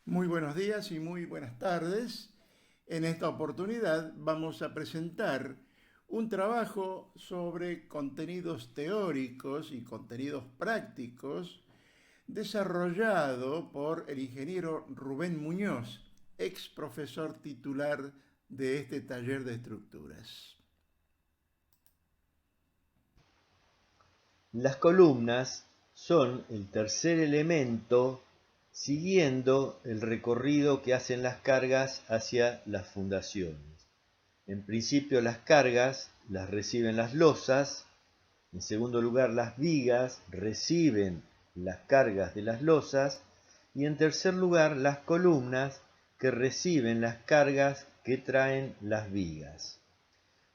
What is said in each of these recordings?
Muy buenos días y muy buenas tardes. En esta oportunidad vamos a presentar un trabajo sobre contenidos teóricos y contenidos prácticos desarrollado por el ingeniero Rubén Muñoz, ex profesor titular de este taller de estructuras. Las columnas son el tercer elemento siguiendo el recorrido que hacen las cargas hacia las fundaciones. En principio las cargas las reciben las losas, en segundo lugar las vigas reciben las cargas de las losas y en tercer lugar las columnas que reciben las cargas que traen las vigas.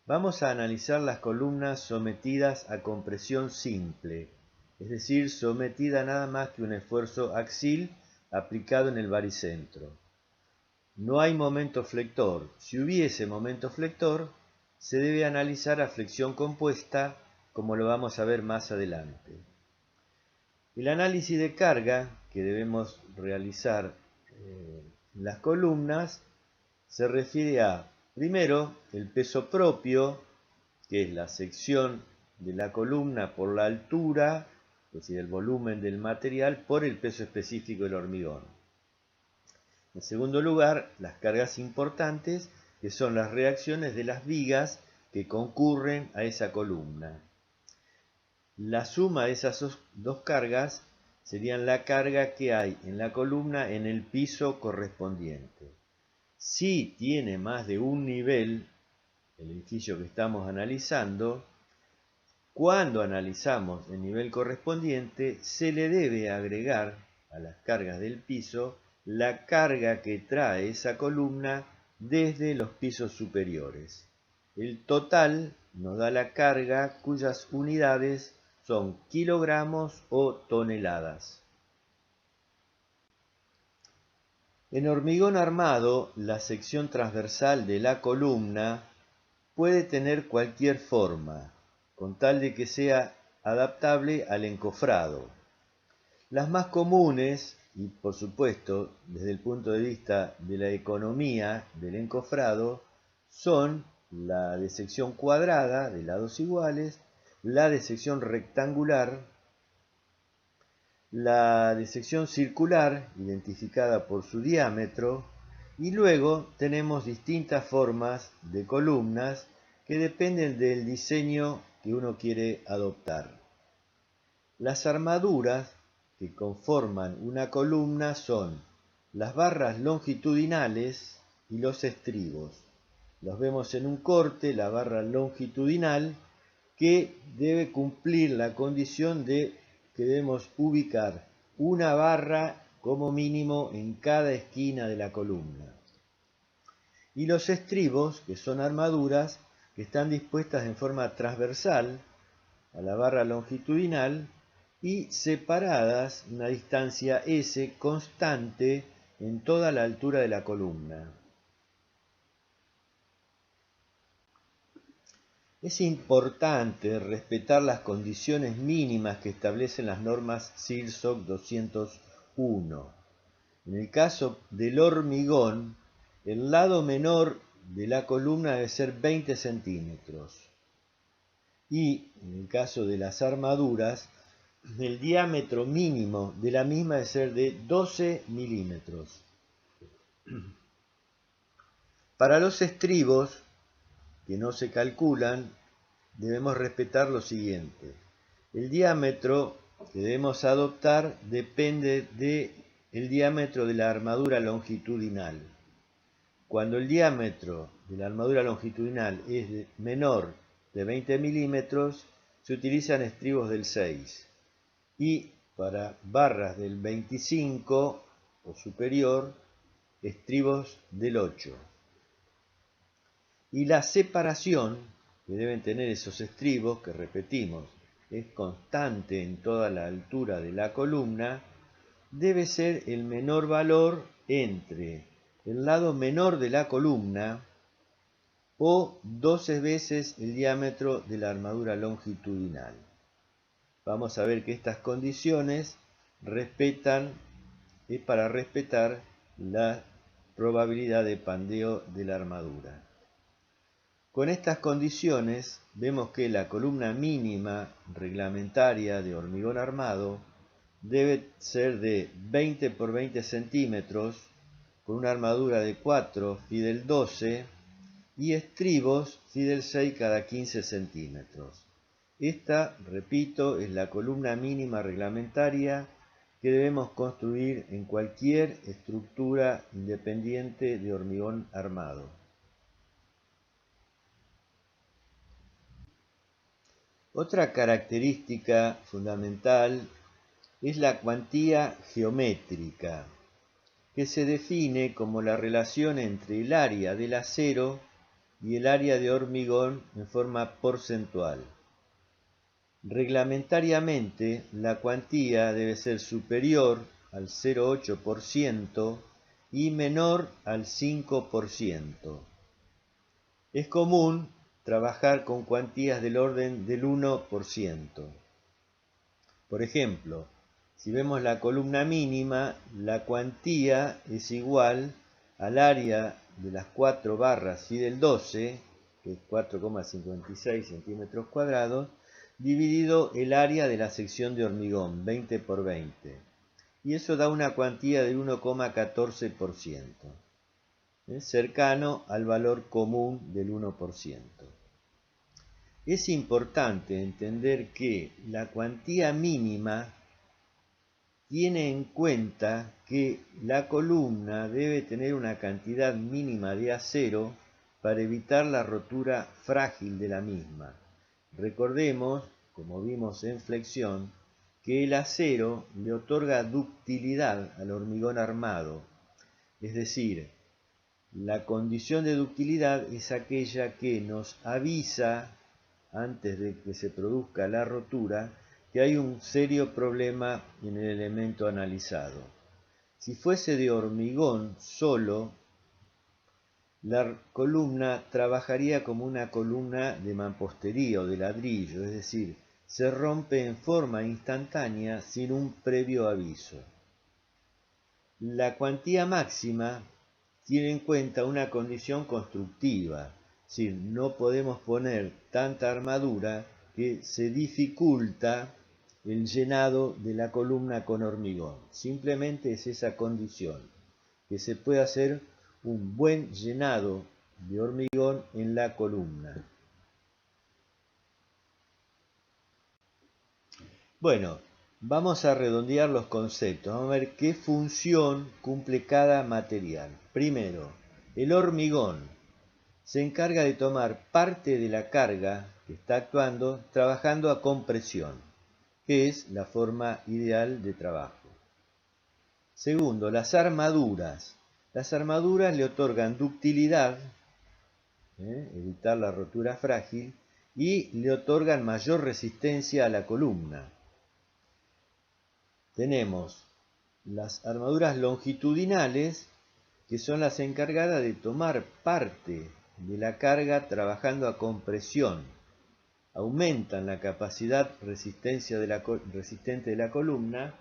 Vamos a analizar las columnas sometidas a compresión simple, es decir, sometida nada más que un esfuerzo axil aplicado en el baricentro. No hay momento flector. Si hubiese momento flector, se debe analizar a flexión compuesta, como lo vamos a ver más adelante. El análisis de carga que debemos realizar en las columnas se refiere a, primero, el peso propio, que es la sección de la columna por la altura, es decir, el volumen del material, por el peso específico del hormigón. En segundo lugar, las cargas importantes, que son las reacciones de las vigas que concurren a esa columna. La suma de esas dos cargas serían la carga que hay en la columna en el piso correspondiente. Si tiene más de un nivel, el edificio que estamos analizando, cuando analizamos el nivel correspondiente, se le debe agregar a las cargas del piso la carga que trae esa columna desde los pisos superiores. El total nos da la carga cuyas unidades son kilogramos o toneladas. En hormigón armado, la sección transversal de la columna puede tener cualquier forma, con tal de que sea adaptable al encofrado. Las más comunes, y por supuesto desde el punto de vista de la economía del encofrado, son la de sección cuadrada de lados iguales, la de sección rectangular, la de sección circular, identificada por su diámetro, y luego tenemos distintas formas de columnas que dependen del diseño que uno quiere adoptar. Las armaduras que conforman una columna son las barras longitudinales y los estribos. Los vemos en un corte, la barra longitudinal, que debe cumplir la condición de que debemos ubicar una barra como mínimo en cada esquina de la columna. Y los estribos, que son armaduras que están dispuestas en forma transversal a la barra longitudinal y separadas una distancia S constante en toda la altura de la columna. Es importante respetar las condiciones mínimas que establecen las normas SIRSOC 201. En el caso del hormigón, el lado menor de la columna debe ser 20 centímetros. Y en el caso de las armaduras, el diámetro mínimo de la misma debe ser de 12 milímetros. Para los estribos, que no se calculan, debemos respetar lo siguiente. El diámetro que debemos adoptar depende del diámetro de la armadura longitudinal. Cuando el diámetro de la armadura longitudinal es menor de 20 milímetros, se utilizan estribos del 6. Y para barras del 25 o superior, estribos del 8. Y la separación que deben tener esos estribos, que repetimos, es constante en toda la altura de la columna, debe ser el menor valor entre el lado menor de la columna o 12 veces el diámetro de la armadura longitudinal. Vamos a ver que estas condiciones es para respetar la probabilidad de pandeo de la armadura. Con estas condiciones vemos que la columna mínima reglamentaria de hormigón armado debe ser de 20 por 20 centímetros, con una armadura de 4 Fidel 12 y estribos Fidel 6 cada 15 centímetros. Esta, repito, es la columna mínima reglamentaria que debemos construir en cualquier estructura independiente de hormigón armado. Otra característica fundamental es la cuantía geométrica, que se define como la relación entre el área del acero y el área de hormigón en forma porcentual. Reglamentariamente, la cuantía debe ser superior al 0,8% y menor al 5%. Es común trabajar con cuantías del orden del 1%. Por ejemplo, si vemos la columna mínima, la cuantía es igual al área de las 4 barras Fidel 12, que es 4,56 centímetros cuadrados, dividido el área de la sección de hormigón, 20 por 20. Y eso da una cuantía del 1,14%, cercano al valor común del 1%. Es importante entender que la cuantía mínima tiene en cuenta que la columna debe tener una cantidad mínima de acero para evitar la rotura frágil de la misma. Recordemos, como vimos en flexión, que el acero le otorga ductilidad al hormigón armado, es decir, la condición de ductilidad es aquella que nos avisa, antes de que se produzca la rotura, que hay un serio problema en el elemento analizado. Si fuese de hormigón solo, la columna trabajaría como una columna de mampostería o de ladrillo, es decir, se rompe en forma instantánea sin un previo aviso. La cuantía máxima tiene en cuenta una condición constructiva, es decir, no podemos poner tanta armadura que se dificulta el llenado de la columna con hormigón. Simplemente es esa condición, que se puede hacer un buen llenado de hormigón en la columna. Bueno, vamos a redondear los conceptos. Vamos a ver qué función cumple cada material. Primero, el hormigón se encarga de tomar parte de la carga que está actuando trabajando a compresión, que es la forma ideal de trabajo. Segundo, las armaduras. Las armaduras le otorgan ductilidad, evitar la rotura frágil, y le otorgan mayor resistencia a la columna. Tenemos las armaduras longitudinales, que son las encargadas de tomar parte de la carga trabajando a compresión. Aumentan la capacidad resistente de la columna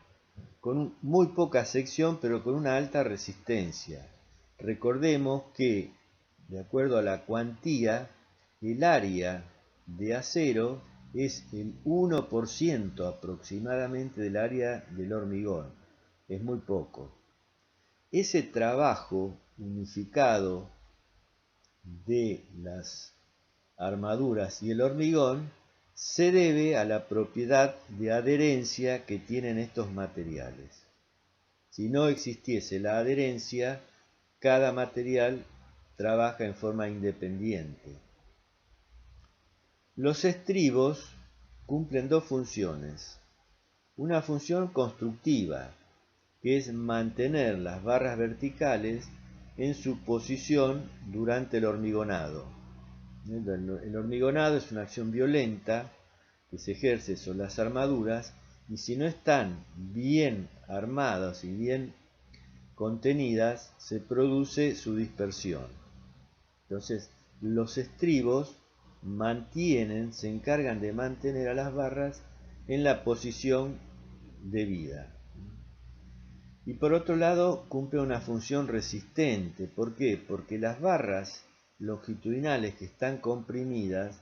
con muy poca sección, pero con una alta resistencia. Recordemos que, de acuerdo a la cuantía, el área de acero es el 1% aproximadamente del área del hormigón. Es muy poco. Ese trabajo unificado de las armaduras y el hormigón se debe a la propiedad de adherencia que tienen estos materiales. Si no existiese la adherencia, cada material trabaja en forma independiente. Los estribos cumplen dos funciones. Una función constructiva, que es mantener las barras verticales en su posición durante el hormigonado. El hormigonado es una acción violenta que se ejerce sobre las armaduras y si no están bien armadas y bien contenidas, se produce su dispersión. Entonces, los estribos se encargan de mantener a las barras en la posición debida. Y por otro lado cumple una función resistente. ¿Por qué? Porque las barras longitudinales que están comprimidas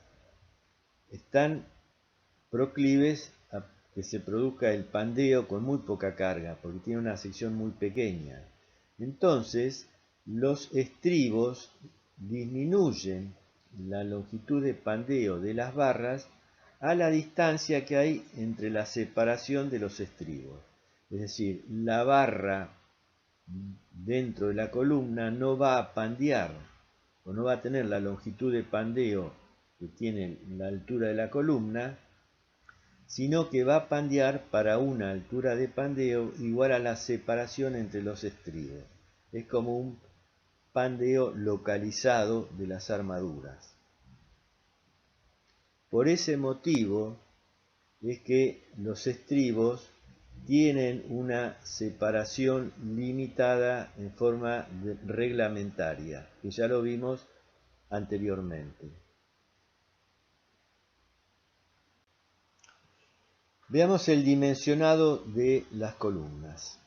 están proclives a que se produzca el pandeo con muy poca carga, porque tiene una sección muy pequeña. Entonces, los estribos disminuyen la longitud de pandeo de las barras a la distancia que hay entre la separación de los estribos. Es decir, la barra dentro de la columna no va a pandear o no va a tener la longitud de pandeo que tiene la altura de la columna, sino que va a pandear para una altura de pandeo igual a la separación entre los estribos. Es como un pandeo localizado de las armaduras. Por ese motivo es que los estribos tienen una separación limitada en forma reglamentaria, que ya lo vimos anteriormente. Veamos el dimensionado de las columnas.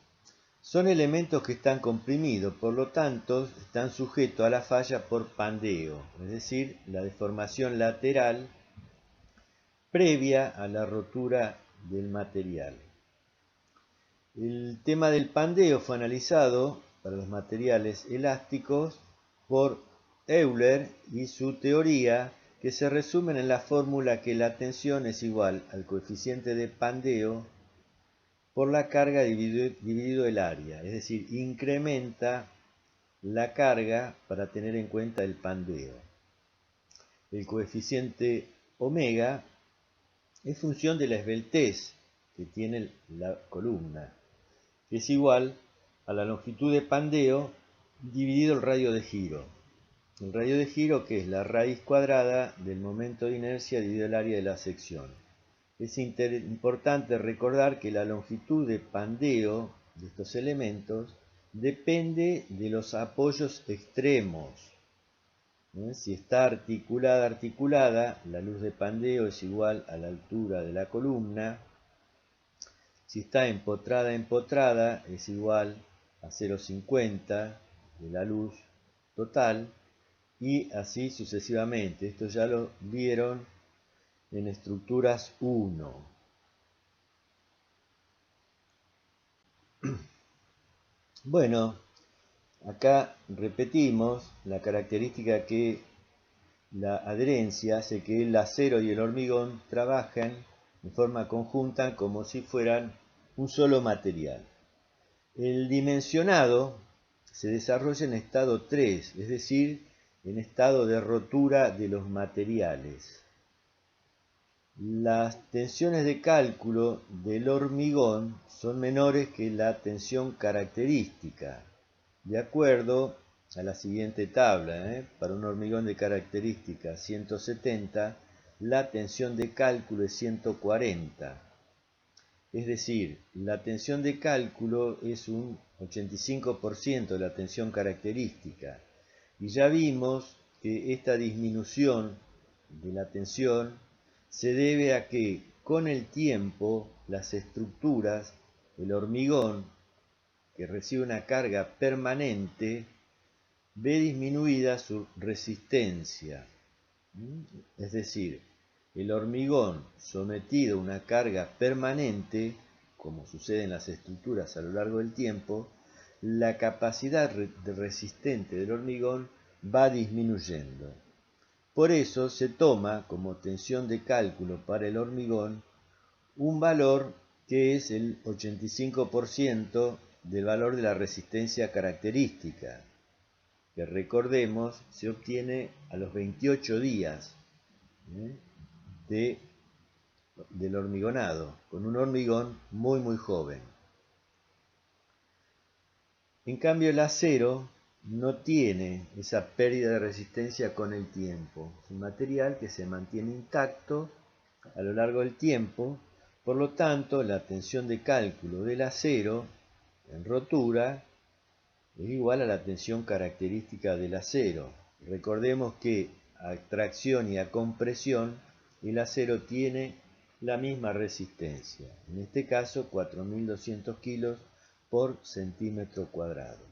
Son elementos que están comprimidos, por lo tanto están sujetos a la falla por pandeo, es decir, la deformación lateral previa a la rotura del material. El tema del pandeo fue analizado para los materiales elásticos por Euler y su teoría, que se resumen en la fórmula que la tensión es igual al coeficiente de pandeo por la carga dividido el área, es decir, incrementa la carga para tener en cuenta el pandeo. El coeficiente omega es función de la esbeltez que tiene la columna, que es igual a la longitud de pandeo dividido el radio de giro. El radio de giro, que es la raíz cuadrada del momento de inercia dividido el área de la sección. Es importante recordar que la longitud de pandeo de estos elementos depende de los apoyos extremos. Si está articulada, la luz de pandeo es igual a la altura de la columna. Si está empotrada, es igual a 0,50 de la luz total, y así sucesivamente. Esto ya lo vieron en estructuras 1. Bueno, acá repetimos la característica que la adherencia hace que el acero y el hormigón trabajen en forma conjunta como si fueran un solo material. El dimensionado se desarrolla en estado 3, es decir, en estado de rotura de los materiales. Las tensiones de cálculo del hormigón son menores que la tensión característica, de acuerdo a la siguiente tabla. Para un hormigón de característica 170, la tensión de cálculo es 140. Es decir, la tensión de cálculo es un 85% de la tensión característica. Y ya vimos que esta disminución de la tensión se debe a que con el tiempo las estructuras, el hormigón, que recibe una carga permanente, ve disminuida su resistencia. Es decir, el hormigón sometido a una carga permanente, como sucede en las estructuras a lo largo del tiempo, la capacidad resistente del hormigón va disminuyendo. Por eso se toma como tensión de cálculo para el hormigón un valor que es el 85% del valor de la resistencia característica, que recordemos se obtiene a los 28 días del hormigonado, con un hormigón muy joven. En cambio el acero no tiene esa pérdida de resistencia con el tiempo. Es un material que se mantiene intacto a lo largo del tiempo, por lo tanto la tensión de cálculo del acero en rotura es igual a la tensión característica del acero. Recordemos que a tracción y a compresión el acero tiene la misma resistencia, en este caso 4.200 kilos por centímetro cuadrado.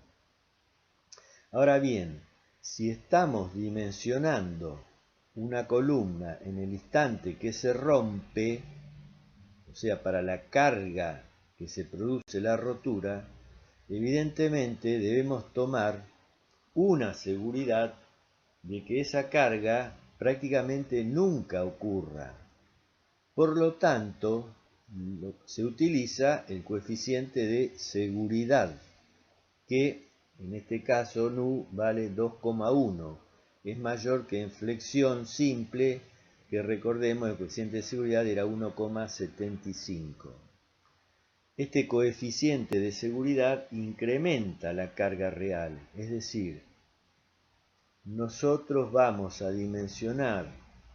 Ahora bien, si estamos dimensionando una columna en el instante que se rompe, o sea, para la carga que se produce la rotura, evidentemente debemos tomar una seguridad de que esa carga prácticamente nunca ocurra. Por lo tanto, se utiliza el coeficiente de seguridad, que en este caso nu vale 2,1. Es mayor que en flexión simple, que recordemos el coeficiente de seguridad era 1,75. Este coeficiente de seguridad incrementa la carga real, es decir, nosotros vamos a dimensionar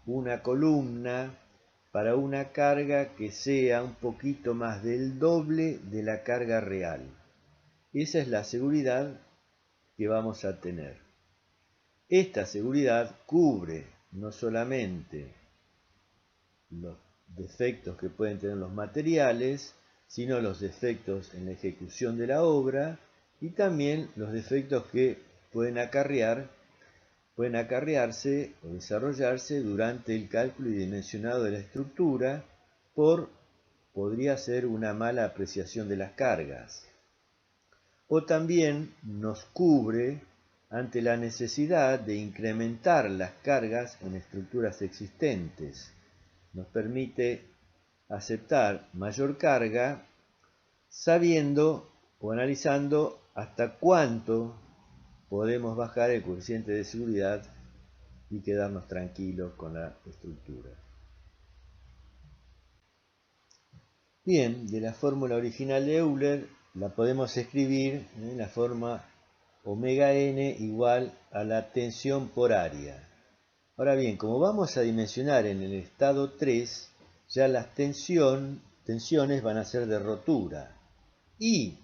una columna para una carga que sea un poquito más del doble de la carga real. Esa es la seguridad que vamos a tener. Esta seguridad cubre no solamente los defectos que pueden tener los materiales, sino los defectos en la ejecución de la obra y también los defectos que pueden acarrearse o desarrollarse durante el cálculo y dimensionado de la estructura podría ser una mala apreciación de las cargas. O también nos cubre ante la necesidad de incrementar las cargas en estructuras existentes. Nos permite aceptar mayor carga sabiendo o analizando hasta cuánto podemos bajar el coeficiente de seguridad y quedarnos tranquilos con la estructura. Bien, de la fórmula original de Euler la podemos escribir en la forma omega n igual a la tensión por área. Ahora bien, como vamos a dimensionar en el estado 3, ya las tensiones van a ser de rotura. Y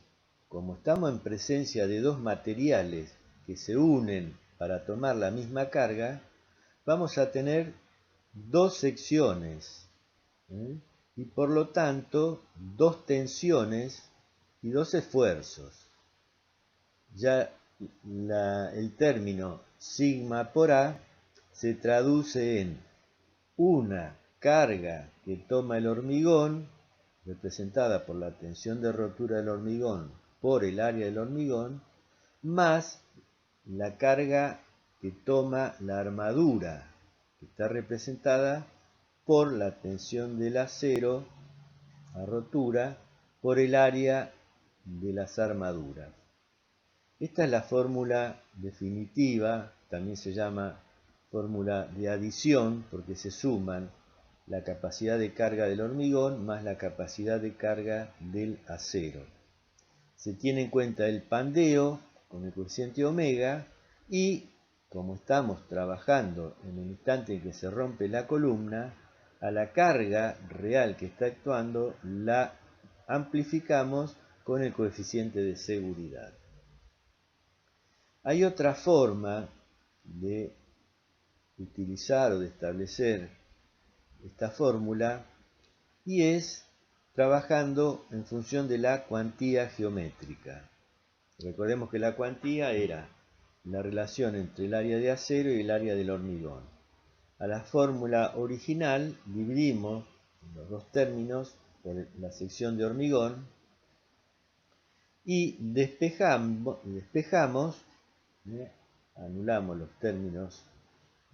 como estamos en presencia de dos materiales que se unen para tomar la misma carga, vamos a tener dos secciones, y por lo tanto dos tensiones y dos esfuerzos. Ya el término sigma por A se traduce en una carga que toma el hormigón, representada por la tensión de rotura del hormigón por el área del hormigón, más la carga que toma la armadura, que está representada por la tensión del acero a rotura por el área de las armaduras. Esta es la fórmula definitiva, también se llama fórmula de adición, porque se suman la capacidad de carga del hormigón más la capacidad de carga del acero. Se tiene en cuenta el pandeo con el coeficiente omega y, como estamos trabajando en el instante en que se rompe la columna, a la carga real que está actuando la amplificamos con el coeficiente de seguridad. Hay otra forma de utilizar o de establecer esta fórmula y es trabajando en función de la cuantía geométrica. Recordemos que la cuantía era la relación entre el área de acero y el área del hormigón. A la fórmula original dividimos los dos términos por la sección de hormigón y despejamos, anulamos los términos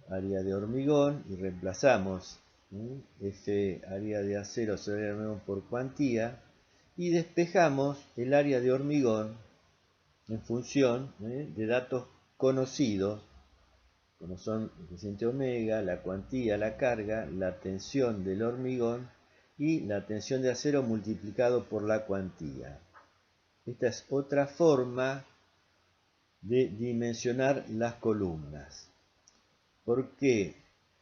área de hormigón y reemplazamos F área de acero sobre área de hormigón por cuantía y despejamos el área de hormigón en función de datos conocidos, como son el coeficiente omega, la cuantía, la carga, la tensión del hormigón y la tensión de acero multiplicado por la cuantía. Esta es otra forma de dimensionar las columnas. ¿Por qué?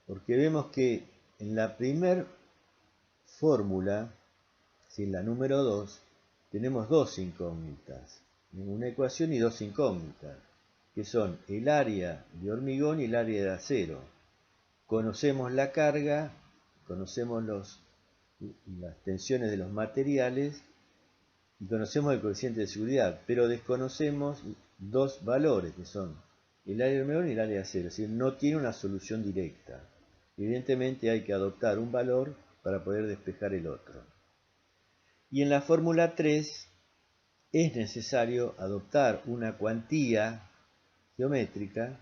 Porque vemos que en la primera fórmula, en la número 2, tenemos dos incógnitas, una ecuación y dos incógnitas, que son el área de hormigón y el área de acero. Conocemos la carga, conocemos las tensiones de los materiales y conocemos el coeficiente de seguridad, pero desconocemos dos valores que son el área de hormigón y el área de acero, es decir, no tiene una solución directa. Evidentemente hay que adoptar un valor para poder despejar el otro. Y en la fórmula 3 es necesario adoptar una cuantía geométrica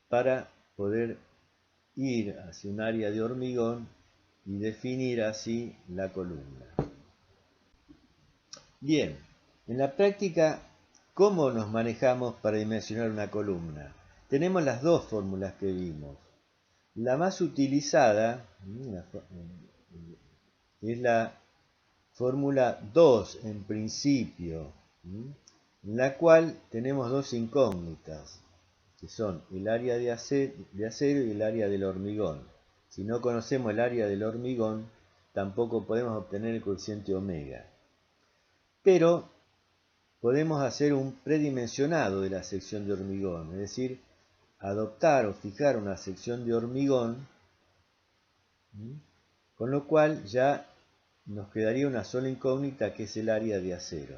para poder ir hacia un área de hormigón y definir así la columna. Bien, en la práctica, ¿cómo nos manejamos para dimensionar una columna? Tenemos las dos fórmulas que vimos. La más utilizada es la fórmula 2 en principio, en la cual tenemos dos incógnitas, que son el área de acero y el área del hormigón. Si no conocemos el área del hormigón, tampoco podemos obtener el coeficiente omega. Pero podemos hacer un predimensionado de la sección de hormigón, es decir, adoptar o fijar una sección de hormigón, con lo cual ya nos quedaría una sola incógnita, que es el área de acero.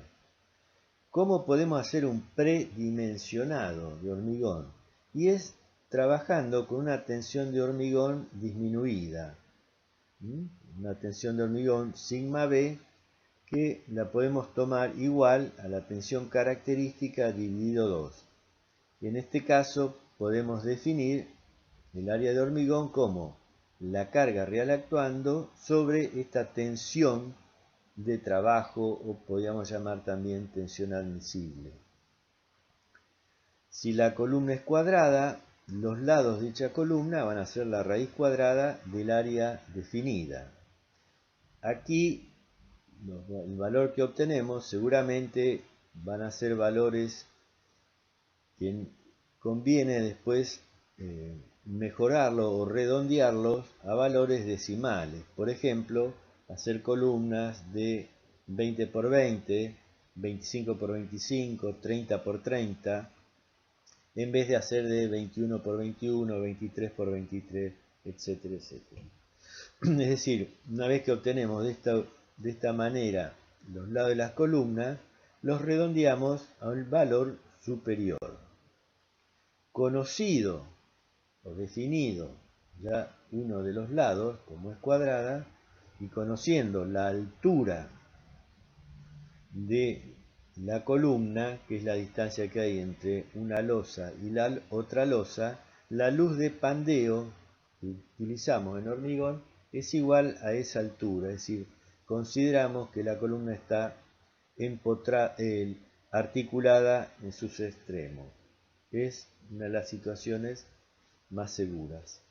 ¿Cómo podemos hacer un predimensionado de hormigón? Y es trabajando con una tensión de hormigón disminuida, una tensión de hormigón sigma B, que la podemos tomar igual a la tensión característica dividido 2. Y en este caso podemos definir el área de hormigón como la carga real actuando sobre esta tensión de trabajo, o podríamos llamar también tensión admisible. Si la columna es cuadrada, los lados de dicha columna van a ser la raíz cuadrada del área definida. Aquí el valor que obtenemos seguramente van a ser valores que conviene después mejorarlo o redondearlos a valores decimales. Por ejemplo, hacer columnas de 20 por 20, 25 por 25, 30 por 30, en vez de hacer de 21 por 21, 23 por 23, etcétera, etcétera. Es decir, una vez que obtenemos de esta manera los lados de las columnas, los redondeamos a un valor superior. Conocido o definido ya uno de los lados, como es cuadrada, y conociendo la altura de la columna, que es la distancia que hay entre una losa y la otra losa, la luz de pandeo que utilizamos en hormigón es igual a esa altura, es decir, consideramos que la columna está articulada en sus extremos. Es una de las situaciones más seguras.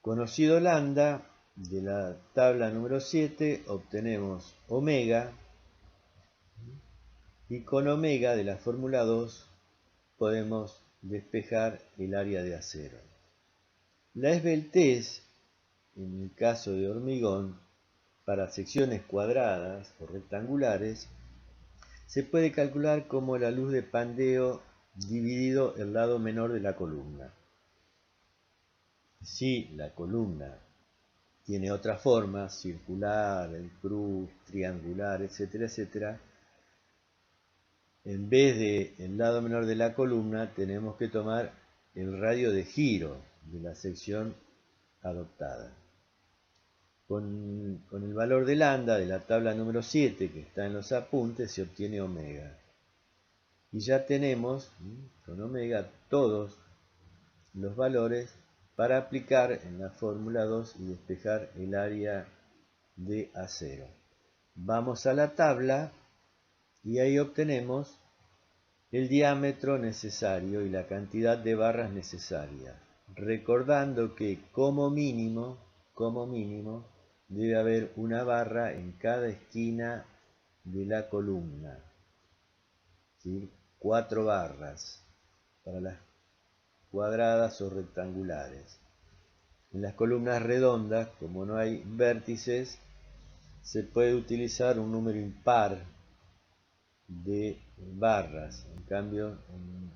Conocido lambda, de la tabla número 7 obtenemos omega, y con omega de la fórmula 2 podemos despejar el área de acero. La esbeltez, en el caso de hormigón, para secciones cuadradas o rectangulares, se puede calcular como la luz de pandeo dividido el lado menor de la columna. Si la columna tiene otra forma, circular, en cruz, triangular, etcétera, etcétera, en vez del lado menor de la columna tenemos que tomar el radio de giro de la sección adoptada. Con el valor de lambda de la tabla número 7 que está en los apuntes se obtiene omega. Y ya tenemos con omega todos los valores para aplicar en la fórmula 2 y despejar el área de acero. Vamos a la tabla y ahí obtenemos el diámetro necesario y la cantidad de barras necesarias, recordando que como mínimo debe haber una barra en cada esquina de la columna, ¿sí? 4 barras para las cuadradas o rectangulares. En las columnas redondas, como no hay vértices, se puede utilizar un número impar de barras. En cambio, en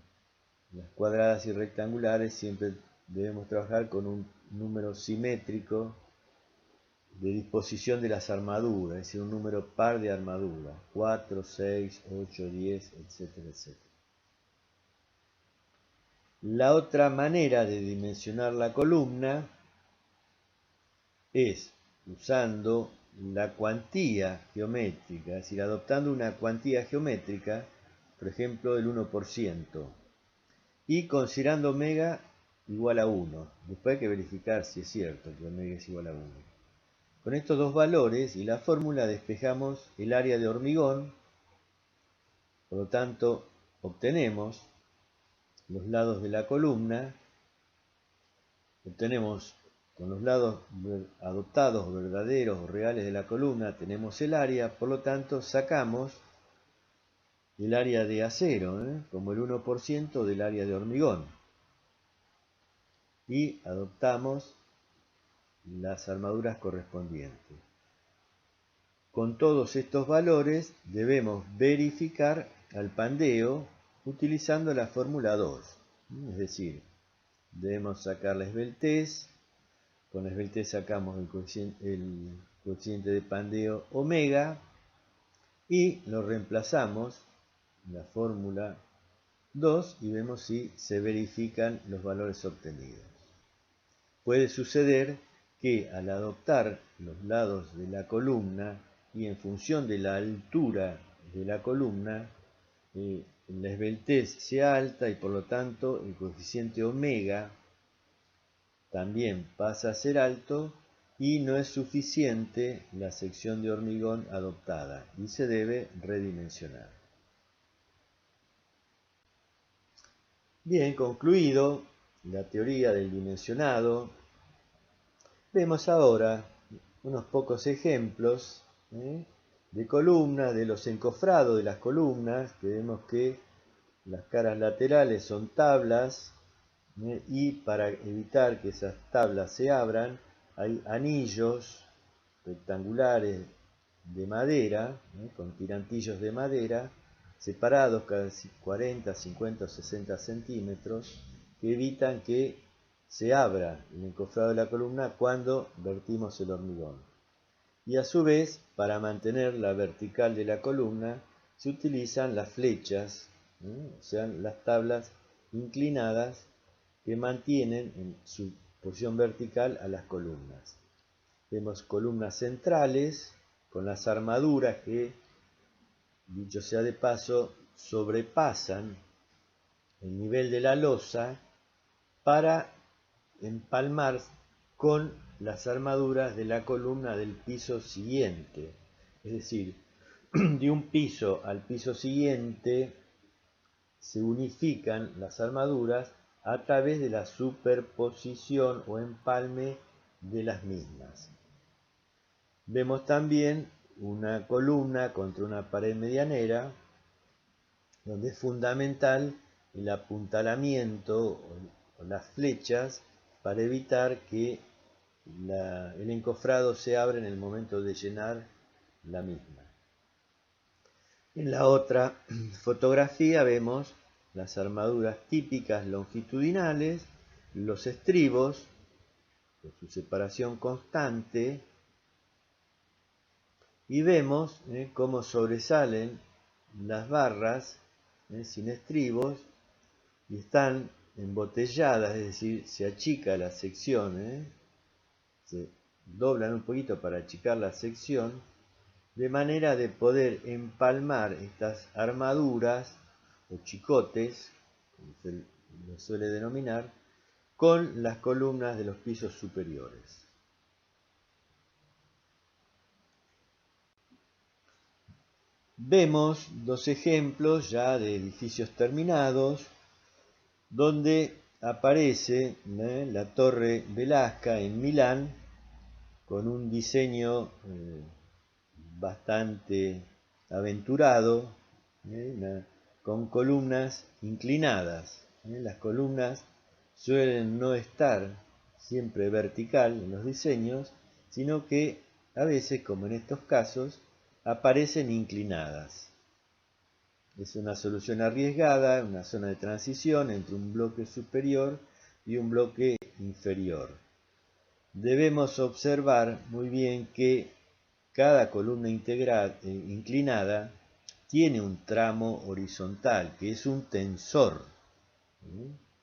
las cuadradas y rectangulares siempre debemos trabajar con un número simétrico de disposición de las armaduras, es decir, un número par de armaduras, 4, 6, 8, 10, etcétera, etcétera. La otra manera de dimensionar la columna es usando la cuantía geométrica, es decir, adoptando una cuantía geométrica, por ejemplo, el 1%, y considerando omega igual a 1. Después hay que verificar si es cierto que omega es igual a 1. Con estos dos valores y la fórmula despejamos el área de hormigón, por lo tanto obtenemos los lados de la columna, obtenemos con los lados adoptados, verdaderos o reales de la columna, tenemos el área, por lo tanto sacamos el área de acero, como el 1% del área de hormigón, y adoptamos las armaduras correspondientes. Con todos estos valores debemos verificar al pandeo utilizando la fórmula 2, es decir, debemos sacar la esbeltez, con la esbeltez sacamos el coeficiente de pandeo omega y lo reemplazamos en la fórmula 2 y vemos si se verifican los valores obtenidos. Puede suceder que al adoptar los lados de la columna y en función de la altura de la columna, la esbeltez sea alta y por lo tanto el coeficiente omega también pasa a ser alto y no es suficiente la sección de hormigón adoptada y se debe redimensionar. Bien, concluido la teoría del dimensionado, vemos ahora unos pocos ejemplos de columnas, de los encofrados de las columnas, que vemos que las caras laterales son tablas y para evitar que esas tablas se abran hay anillos rectangulares de madera, con tirantillos de madera, separados cada 40, 50 o 60 centímetros, que evitan que se abra el encofrado de la columna cuando vertimos el hormigón. Y a su vez, para mantener la vertical de la columna, se utilizan las flechas, o sea, las tablas inclinadas que mantienen en su posición vertical a las columnas. Vemos columnas centrales con las armaduras que, dicho sea de paso, sobrepasan el nivel de la losa para empalmar con las armaduras de la columna del piso siguiente. Es decir, de un piso al piso siguiente se unifican las armaduras a través de la superposición o empalme de las mismas. Vemos también una columna contra una pared medianera, donde es fundamental el apuntalamiento o las flechas para evitar que el encofrado se abra en el momento de llenar la misma. En la otra fotografía vemos las armaduras típicas longitudinales, los estribos, con su separación constante, y vemos cómo sobresalen las barras sin estribos y están embotelladas, es decir, se achica la sección, se doblan un poquito para achicar la sección, de manera de poder empalmar estas armaduras o chicotes, como se lo suele denominar, con las columnas de los pisos superiores. Vemos dos ejemplos ya de edificios terminados, donde aparece la Torre Velasca en Milán, con un diseño bastante aventurado, con columnas inclinadas. Las columnas suelen no estar siempre vertical en los diseños, sino que a veces, como en estos casos, aparecen inclinadas. Es una solución arriesgada, una zona de transición entre un bloque superior y un bloque inferior. debemos observar muy bien que cada columna inclinada tiene un tramo horizontal, que es un tensor.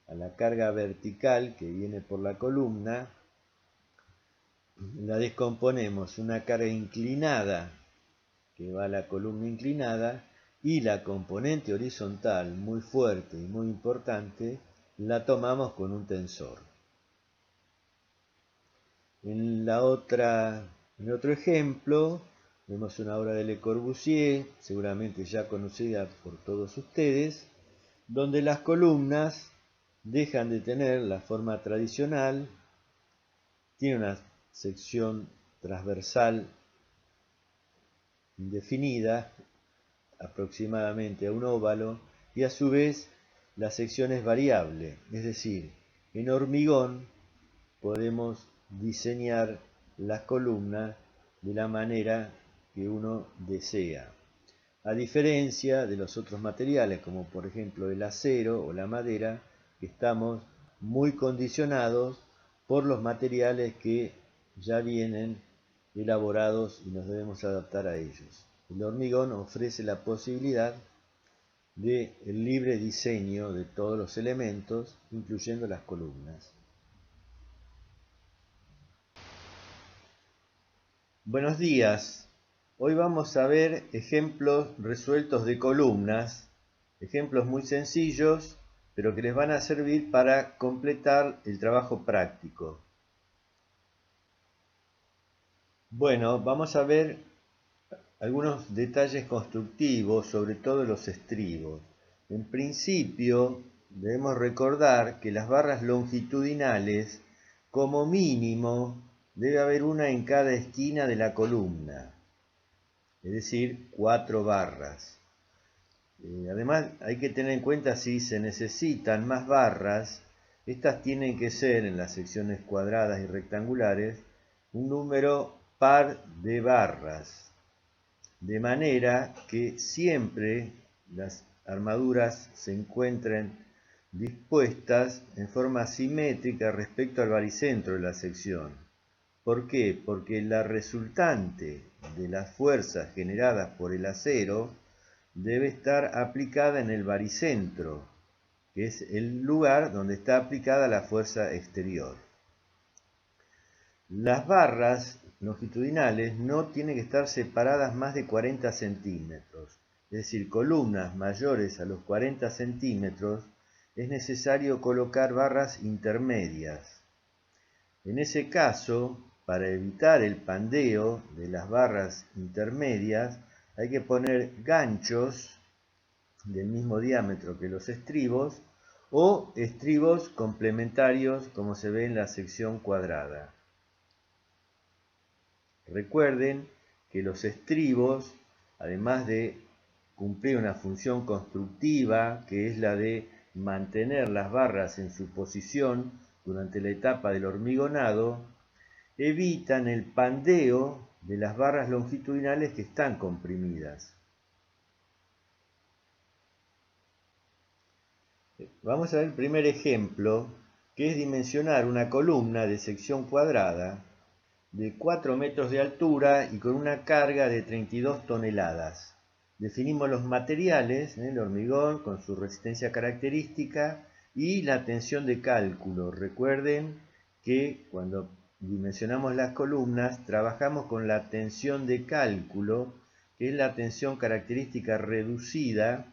A la carga vertical que viene por la columna, la descomponemos una carga inclinada que va a la columna inclinada y la componente horizontal muy fuerte y muy importante la tomamos con un tensor. En el otro ejemplo vemos una obra de Le Corbusier, seguramente ya conocida por todos ustedes, donde las columnas dejan de tener la forma tradicional, tiene una sección transversal indefinida, aproximadamente a un óvalo, y a su vez la sección es variable, es decir, en hormigón podemos diseñar las columnas de la manera que uno desea. A diferencia de los otros materiales, como por ejemplo el acero o la madera, que estamos muy condicionados por los materiales que ya vienen elaborados y nos debemos adaptar a ellos. El hormigón ofrece la posibilidad del libre diseño de todos los elementos, incluyendo las columnas. Buenos días. Hoy vamos a ver ejemplos resueltos de columnas, ejemplos muy sencillos, pero que les van a servir para completar el trabajo práctico. Bueno, vamos a ver algunos detalles constructivos, sobre todo los estribos. En principio, debemos recordar que las barras longitudinales, como mínimo, debe haber una en cada esquina de la columna, es decir, 4 barras. Además, hay que tener en cuenta si se necesitan más barras, estas tienen que ser, en las secciones cuadradas y rectangulares, un número par de barras, de manera que siempre las armaduras se encuentren dispuestas en forma simétrica respecto al baricentro de la sección. ¿Por qué? Porque la resultante de las fuerzas generadas por el acero debe estar aplicada en el baricentro, que es el lugar donde está aplicada la fuerza exterior. Las barras longitudinales no tienen que estar separadas más de 40 centímetros, es decir, columnas mayores a los 40 centímetros es necesario colocar barras intermedias. En ese caso, para evitar el pandeo de las barras intermedias, hay que poner ganchos del mismo diámetro que los estribos o estribos complementarios como se ve en la sección cuadrada. Recuerden que los estribos, además de cumplir una función constructiva, que es la de mantener las barras en su posición durante la etapa del hormigonado, evitan el pandeo de las barras longitudinales que están comprimidas. Vamos a ver el primer ejemplo, que es dimensionar una columna de sección cuadrada de 4 metros de altura y con una carga de 32 toneladas. Definimos los materiales, el hormigón con su resistencia característica y la tensión de cálculo. Recuerden que cuando dimensionamos las columnas trabajamos con la tensión de cálculo, que es la tensión característica reducida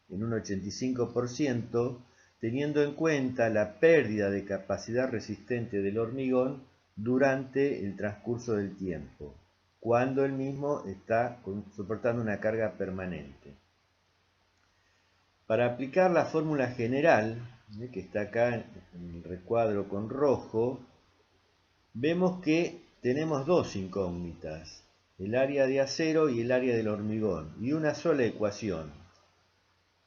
en un 85%, teniendo en cuenta la pérdida de capacidad resistente del hormigón durante el transcurso del tiempo, cuando el mismo está soportando una carga permanente. Para aplicar la fórmula general, que está acá en el recuadro con rojo, vemos que tenemos dos incógnitas, el área de acero y el área del hormigón, y una sola ecuación.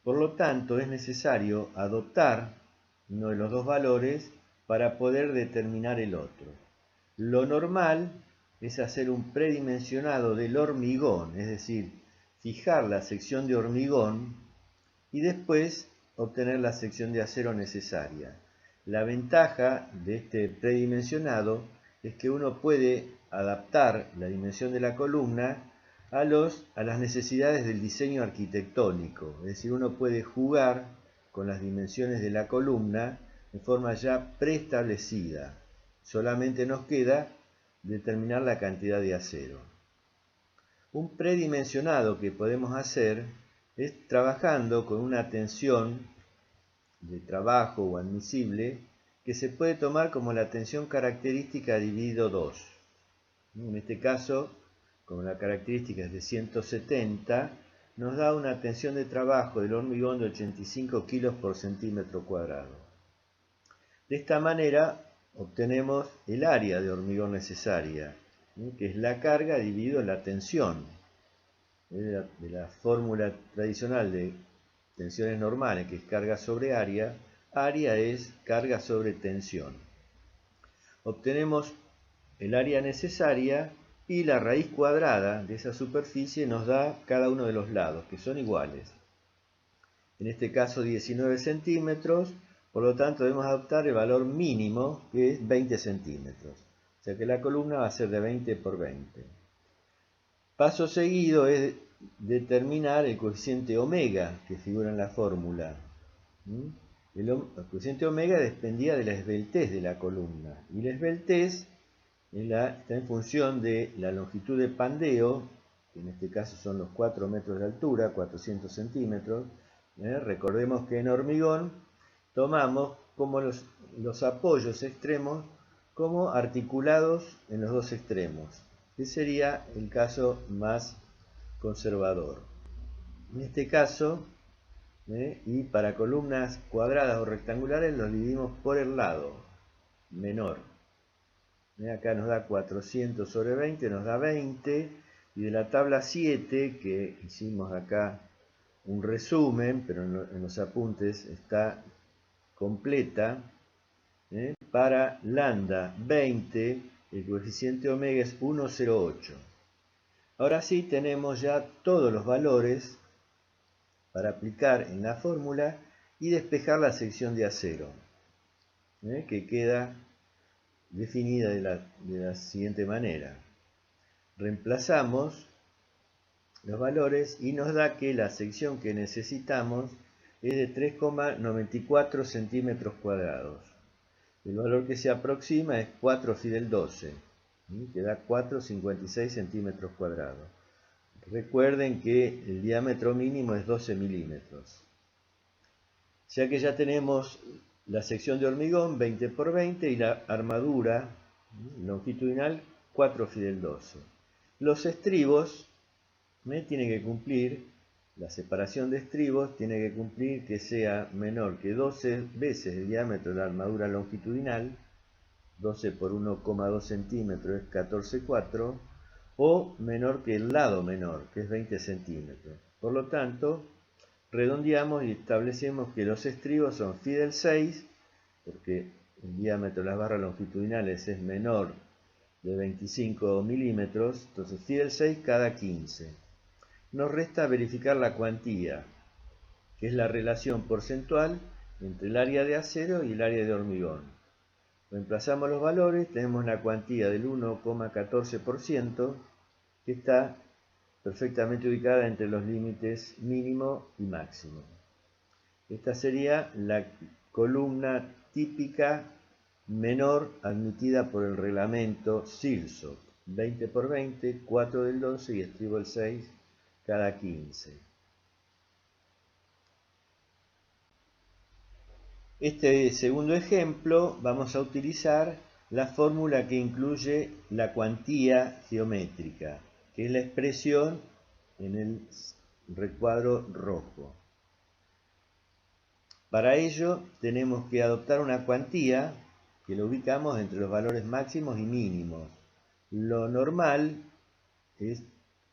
Por lo tanto, es necesario adoptar uno de los dos valores para poder determinar el otro. Lo normal es hacer un predimensionado del hormigón, es decir, fijar la sección de hormigón y después obtener la sección de acero necesaria. La ventaja de este predimensionado es que uno puede adaptar la dimensión de la columna a las necesidades del diseño arquitectónico. Es decir, uno puede jugar con las dimensiones de la columna de forma ya preestablecida. Solamente nos queda determinar la cantidad de acero. Un predimensionado que podemos hacer es trabajando con una tensión de trabajo o admisible que se puede tomar como la tensión característica dividido 2. En este caso, como la característica es de 170, nos da una tensión de trabajo del hormigón de 85 kilos por centímetro cuadrado. De esta manera obtenemos el área de hormigón necesaria, que es la carga dividido la tensión. De la fórmula tradicional de tensiones normales, que es carga sobre área, área es carga sobre tensión. Obtenemos el área necesaria y la raíz cuadrada de esa superficie nos da cada uno de los lados, que son iguales. En este caso 19 centímetros, por lo tanto debemos adoptar el valor mínimo, que es 20 centímetros. O sea que la columna va a ser de 20 por 20. Paso seguido es determinar el coeficiente omega que figura en la fórmula. El coeficiente omega dependía de la esbeltez de la columna, y la esbeltez está en función de la longitud de pandeo, que en este caso son los 4 metros de altura, 400 centímetros. Recordemos que en hormigón tomamos como los apoyos extremos como articulados en los dos extremos, que sería el caso más conservador. En este caso, y para columnas cuadradas o rectangulares los dividimos por el lado menor. Acá nos da 400 sobre 20, nos da 20, y de la tabla 7, que hicimos acá un resumen, pero en los apuntes está completa, para lambda 20, el coeficiente omega es 1,08. Ahora sí tenemos ya todos los valores para aplicar en la fórmula y despejar la sección de acero, que queda definida de la siguiente manera. Reemplazamos los valores y nos da que la sección que necesitamos es de 3,94 centímetros cuadrados. El valor que se aproxima es 4 phi del 12, que da 4,56 centímetros cuadrados. Recuerden que el diámetro mínimo es 12 milímetros. Ya que ya tenemos la sección de hormigón 20 por 20 y la armadura longitudinal 4 phi del 12. Los estribos tienen que cumplir, la separación de estribos tiene que cumplir que sea menor que 12 veces el diámetro de la armadura longitudinal, 12 por 1,2 centímetros es 14,4, o menor que el lado menor, que es 20 centímetros. Por lo tanto, redondeamos y establecemos que los estribos son phi del 6, porque el diámetro de las barras longitudinales es menor de 25 milímetros, entonces phi del 6 cada 15. Nos resta verificar la cuantía, que es la relación porcentual entre el área de acero y el área de hormigón. Reemplazamos los valores, tenemos una cuantía del 1,14%, que está perfectamente ubicada entre los límites mínimo y máximo. Esta sería la columna típica menor admitida por el reglamento SIRSOC, 20 por 20, 4 del 12 y estribo del 6 cada 15. Este segundo ejemplo vamos a utilizar la fórmula que incluye la cuantía geométrica, que es la expresión en el recuadro rojo. Para ello tenemos que adoptar una cuantía que lo ubicamos entre los valores máximos y mínimos. Lo normal es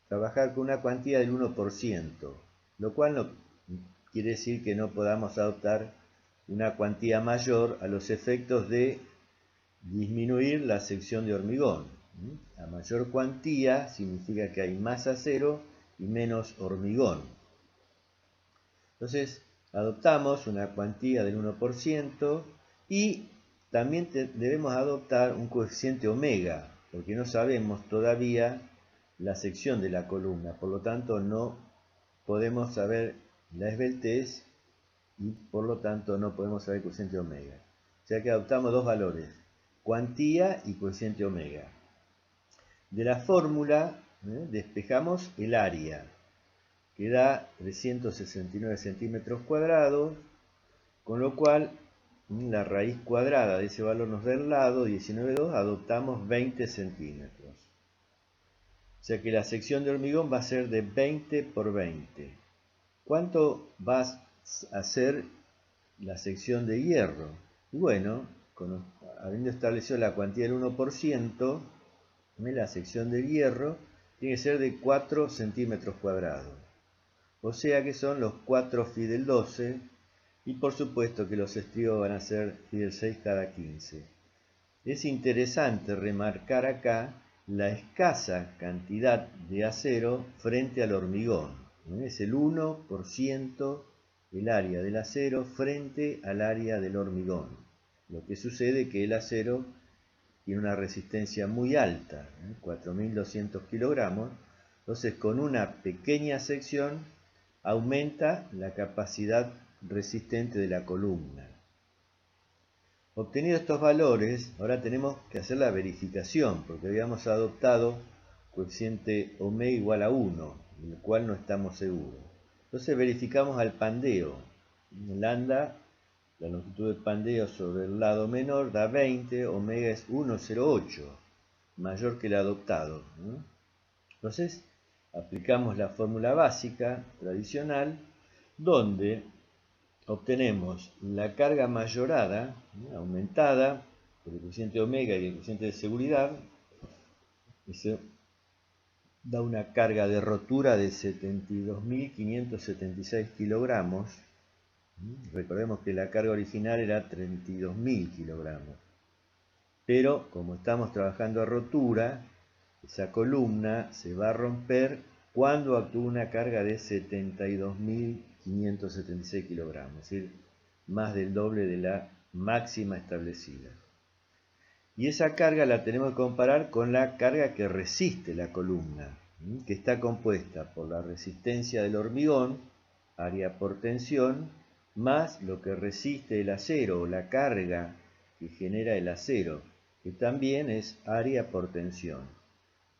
trabajar con una cuantía del 1%, lo cual no quiere decir que no podamos adoptar una cuantía mayor a los efectos de disminuir la sección de hormigón. A mayor cuantía significa que hay más acero y menos hormigón. Entonces, adoptamos una cuantía del 1% y también debemos adoptar un coeficiente omega, porque no sabemos todavía la sección de la columna, por lo tanto no podemos saber la esbeltez y por lo tanto no podemos saber el coeficiente omega. O sea que adoptamos dos valores, cuantía y coeficiente omega. De la fórmula despejamos el área, que da 369 centímetros cuadrados, con lo cual la raíz cuadrada de ese valor nos da el lado 19,2, adoptamos 20 centímetros. O sea que la sección de hormigón va a ser de 20 por 20. ¿Cuánto va a ser la sección de hierro? Y bueno, habiendo establecido la cuantía del 1%, la sección del hierro tiene que ser de 4 centímetros cuadrados. O sea que son los 4 phi del 12, y por supuesto que los estribos van a ser phi del 6 cada 15. Es interesante remarcar acá la escasa cantidad de acero frente al hormigón. Es el 1% el área del acero frente al área del hormigón. Lo que sucede es que el acero tiene una resistencia muy alta, 4.200 kilogramos, entonces con una pequeña sección aumenta la capacidad resistente de la columna. Obtenidos estos valores, ahora tenemos que hacer la verificación, porque habíamos adoptado coeficiente omega igual a 1, del cual no estamos seguros. Entonces verificamos al pandeo. Lambda, la longitud del pandeo sobre el lado menor, da 20, omega es 1,08, mayor que el adoptado. Entonces aplicamos la fórmula básica tradicional, donde obtenemos la carga mayorada, aumentada por el coeficiente omega y el coeficiente de seguridad. Eso da una carga de rotura de 72.576 kilogramos. Recordemos que la carga original era 32.000 kilogramos. Pero como estamos trabajando a rotura, esa columna se va a romper cuando actúa una carga de 72.576 kilogramos, es decir, más del doble de la máxima establecida. Y esa carga la tenemos que comparar con la carga que resiste la columna, que está compuesta por la resistencia del hormigón, área por tensión, más lo que resiste el acero o la carga que genera el acero, que también es área por tensión.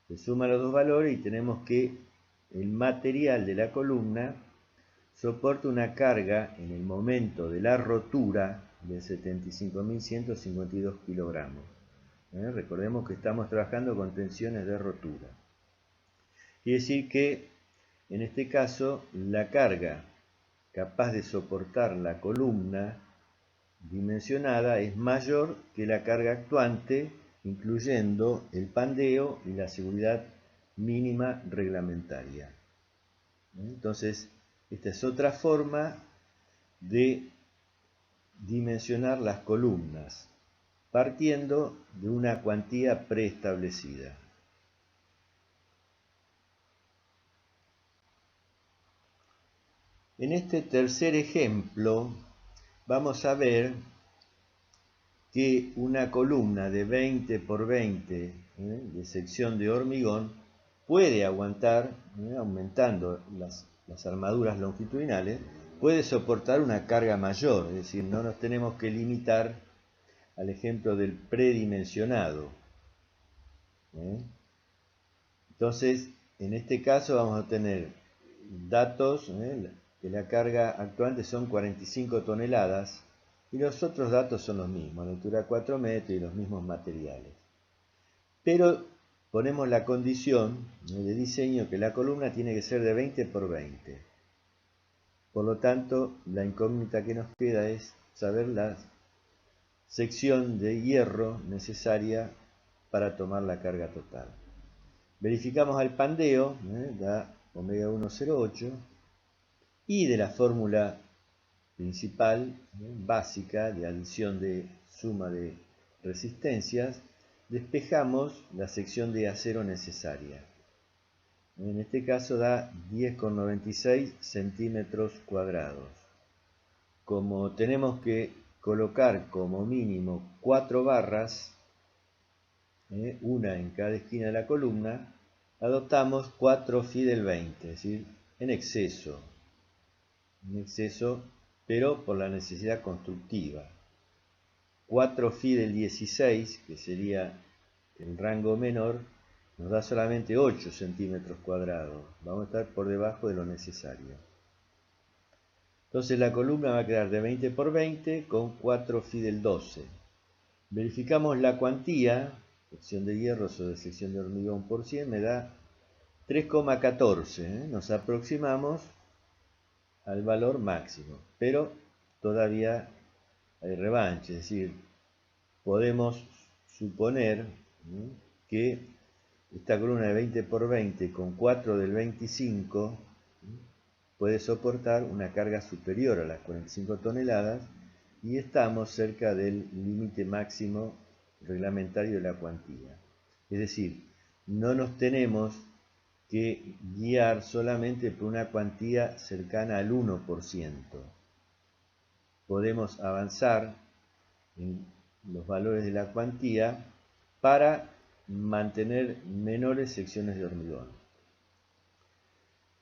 Se suman los dos valores y tenemos que el material de la columna soporta una carga en el momento de la rotura de 75.152 kilogramos. Recordemos que estamos trabajando con tensiones de rotura. Quiere decir que en este caso la carga capaz de soportar la columna dimensionada es mayor que la carga actuante, incluyendo el pandeo y la seguridad mínima reglamentaria. Entonces, esta es otra forma de dimensionar las columnas, partiendo de una cuantía preestablecida. En este tercer ejemplo vamos a ver que una columna de 20 por 20 de sección de hormigón puede aguantar, aumentando las armaduras longitudinales, puede soportar una carga mayor, es decir, no nos tenemos que limitar al ejemplo del predimensionado. Entonces, en este caso vamos a tener datos, que la carga actuante son 45 toneladas, y los otros datos son los mismos, la altura 4 metros y los mismos materiales. Pero ponemos la condición de diseño que la columna tiene que ser de 20 por 20. Por lo tanto, la incógnita que nos queda es saber la sección de hierro necesaria para tomar la carga total. Verificamos al pandeo, da omega 1,08, y de la fórmula principal, básica, de adición de suma de resistencias, despejamos la sección de acero necesaria. En este caso da 10,96 centímetros cuadrados. Como tenemos que colocar como mínimo 4 barras, una en cada esquina de la columna, adoptamos 4 phi del 20, es decir, en exceso, pero por la necesidad constructiva. 4 phi del 16, que sería el rango menor, nos da solamente 8 centímetros cuadrados. Vamos a estar por debajo de lo necesario. Entonces la columna va a quedar de 20 por 20 con 4 phi del 12. Verificamos la cuantía, sección de hierro sobre sección de hormigón por 100, me da 3,14. Nos aproximamos al valor máximo, pero todavía hay revanche, es decir, podemos suponer que esta columna de 20 por 20 con 4 del 25 puede soportar una carga superior a las 45 toneladas y estamos cerca del límite máximo reglamentario de la cuantía. Es decir, no nos tenemos que guiar solamente por una cuantía cercana al 1%. Podemos avanzar en los valores de la cuantía para mantener menores secciones de hormigón.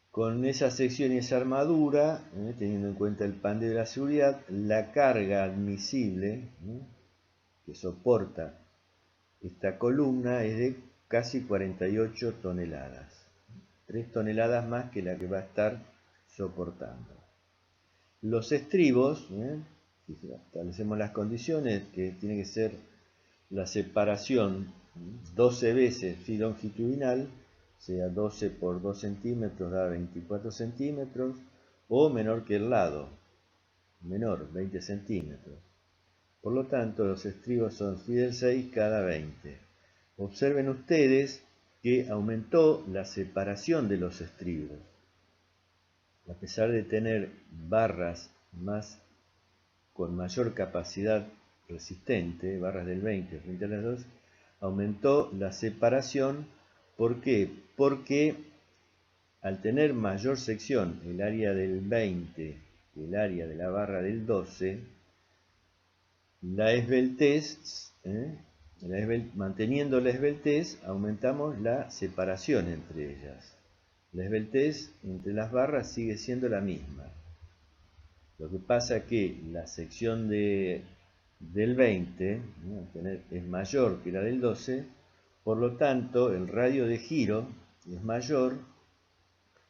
Con esa sección y esa armadura, teniendo en cuenta el pan de la seguridad, la carga admisible que soporta esta columna es de casi 48 toneladas. 3 toneladas más que la que va a estar soportando. Los estribos, si establecemos las condiciones, que tiene que ser la separación 12 veces phi longitudinal, sea 12 por 2 centímetros da 24 centímetros, o menor que el lado, menor, 20 centímetros. Por lo tanto, los estribos son phi del 6 cada 20. Observen ustedes que aumentó la separación de los estribos. A pesar de tener barras con mayor capacidad resistente, barras del 20 frente a las 2, aumentó la separación. ¿Por qué? Porque al tener mayor sección el área del 20 que el área de la barra del 12, la esbeltez, manteniendo la esbeltez, aumentamos la separación entre ellas. La esbeltez entre las barras sigue siendo la misma. Lo que pasa es que la sección del 20 es mayor que la del 12, por lo tanto el radio de giro es mayor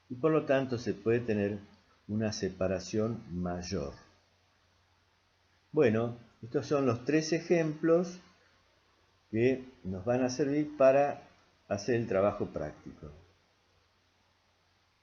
y por lo tanto se puede tener una separación mayor. Bueno, estos son los 3 ejemplos que nos van a servir para hacer el trabajo práctico.